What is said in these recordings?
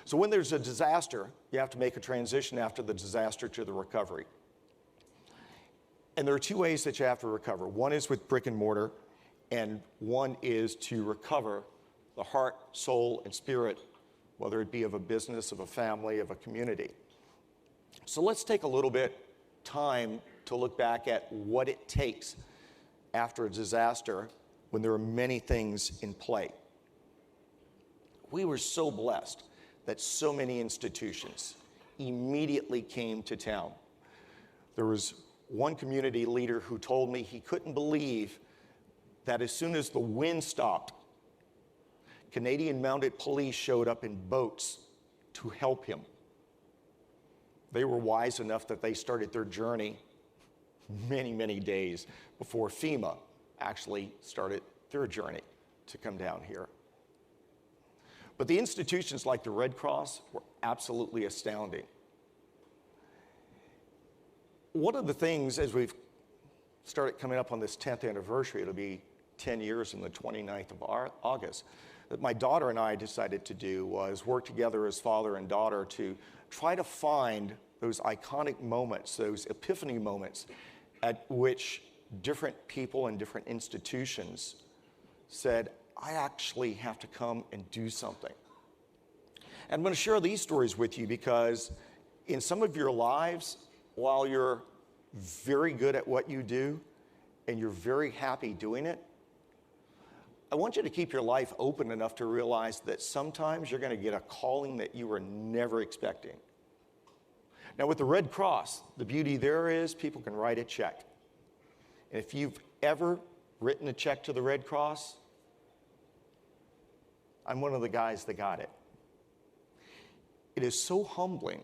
So when there's a disaster, you have to make a transition after the disaster to the recovery. And there are two ways that you have to recover. One is with brick and mortar, and one is to recover the heart, soul, and spirit, whether it be of a business, of a family, of a community. So let's take a little bit time to look back at what it takes after a disaster when there are many things in play. We were so blessed that so many institutions immediately came to town. There was one community leader who told me he couldn't believe that as soon as the wind stopped, Canadian Mounted Police showed up in boats to help him. They were wise enough that they started their journey many, many days before FEMA actually started their journey to come down here. But the institutions like the Red Cross were absolutely astounding. One of the things, as we've started coming up on this 10th anniversary, it'll be 10 years on the 29th of August, that my daughter and I decided to do was work together as father and daughter to try to find those iconic moments, those epiphany moments at which different people and different institutions said, I actually have to come and do something. And I'm going to share these stories with you because in some of your lives, while you're very good at what you do and you're very happy doing it, I want you to keep your life open enough to realize that sometimes you're going to get a calling that you were never expecting. Now with the Red Cross, the beauty there is people can write a check. And if you've ever written a check to the Red Cross, I'm one of the guys that got it. It is so humbling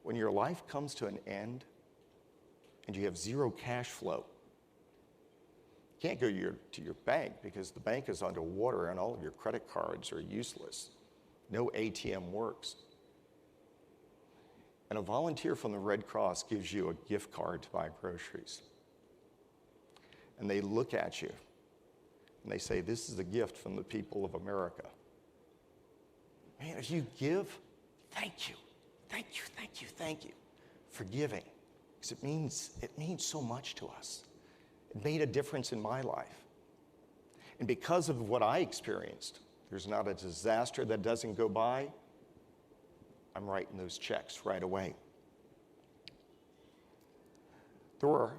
when your life comes to an end and you have zero cash flow. You can't go to your bank because the bank is underwater and all of your credit cards are useless. No ATM works. And a volunteer from the Red Cross gives you a gift card to buy groceries. And they look at you and they say, this is a gift from the people of America. Man, if you give, thank you, thank you, thank you, thank you for giving. Because it means so much to us. It made a difference in my life. And because of what I experienced, there's not a disaster that doesn't go by. I'm writing those checks right away. There were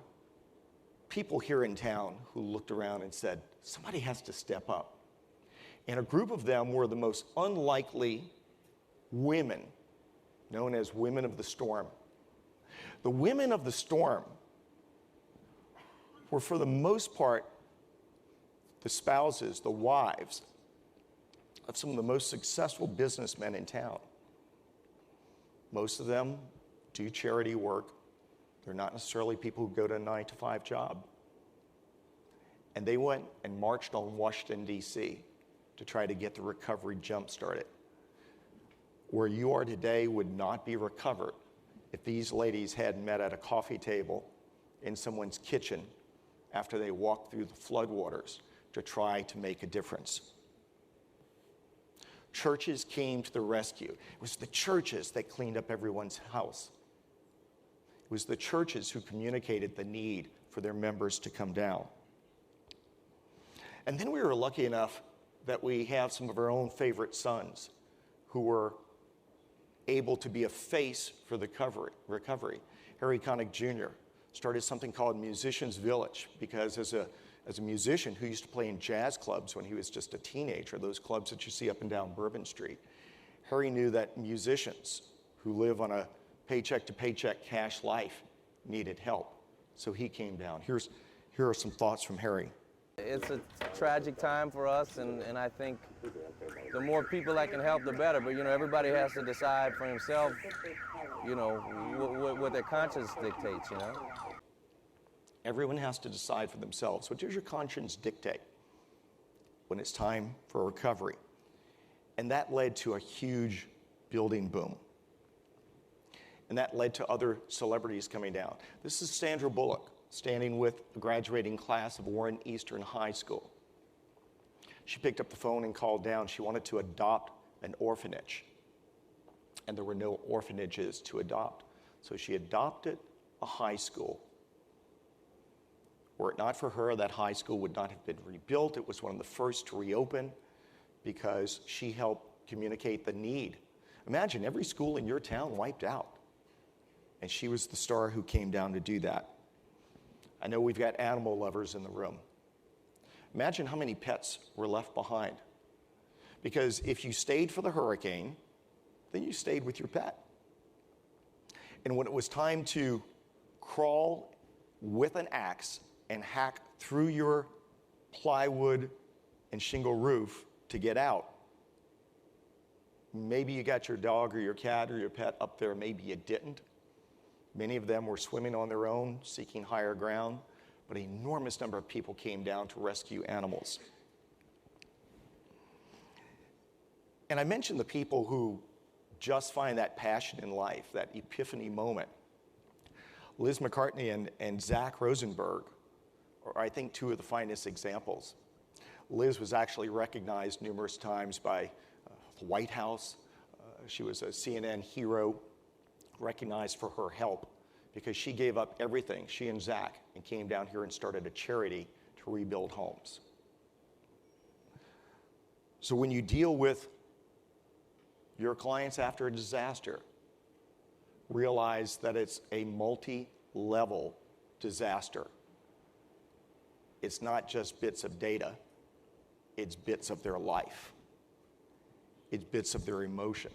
people here in town who looked around and said, somebody has to step up. And a group of them were the most unlikely women, known as Women of the Storm. The Women of the Storm were, for the most part, the spouses, the wives of some of the most successful businessmen in town. Most of them do charity work. They're not necessarily people who go to a 9-to-5 job. And they went and marched on Washington, D.C. to try to get the recovery jump-started. Where you are today would not be recovered if these ladies had met at a coffee table in someone's kitchen after they walked through the floodwaters to try to make a difference. Churches came to the rescue. It was the churches that cleaned up everyone's house. It was the churches who communicated the need for their members to come down. And then we were lucky enough that we have some of our own favorite sons who were able to be a face for the recovery. Harry Connick Jr. started something called Musicians Village because as a musician who used to play in jazz clubs when he was just a teenager, those clubs that you see up and down Bourbon Street, Harry knew that musicians who live on a paycheck-to-paycheck cash life needed help. So he came down. Here are some thoughts from Harry. It's a tragic time for us, and I think the more people that can help, the better. But, everybody has to decide for himself, what their conscience dictates, Everyone has to decide for themselves. What does your conscience dictate when it's time for recovery? And that led to a huge building boom. And that led to other celebrities coming down. This is Sandra Bullock, standing with a graduating class of Warren Eastern High School. She picked up the phone and called down. She wanted to adopt an orphanage. And there were no orphanages to adopt. So she adopted a high school. Were it not for her, that high school would not have been rebuilt. It was one of the first to reopen because she helped communicate the need. Imagine every school in your town wiped out. And she was the star who came down to do that. I know we've got animal lovers in the room. Imagine how many pets were left behind. Because if you stayed for the hurricane, then you stayed with your pet. And when it was time to crawl with an axe and hack through your plywood and shingle roof to get out, maybe you got your dog or your cat or your pet up there, maybe you didn't. Many of them were swimming on their own, seeking higher ground, but an enormous number of people came down to rescue animals. And I mentioned the people who just find that passion in life, that epiphany moment. Liz McCartney and Zach Rosenberg are, I think, two of the finest examples. Liz was actually recognized numerous times by the White House. She was a CNN hero, recognized for her help because she gave up everything, she and Zach, and came down here and started a charity to rebuild homes. So when you deal with your clients after a disaster, realize that it's a multi-level disaster. It's not just bits of data, it's bits of their life. It's bits of their emotion.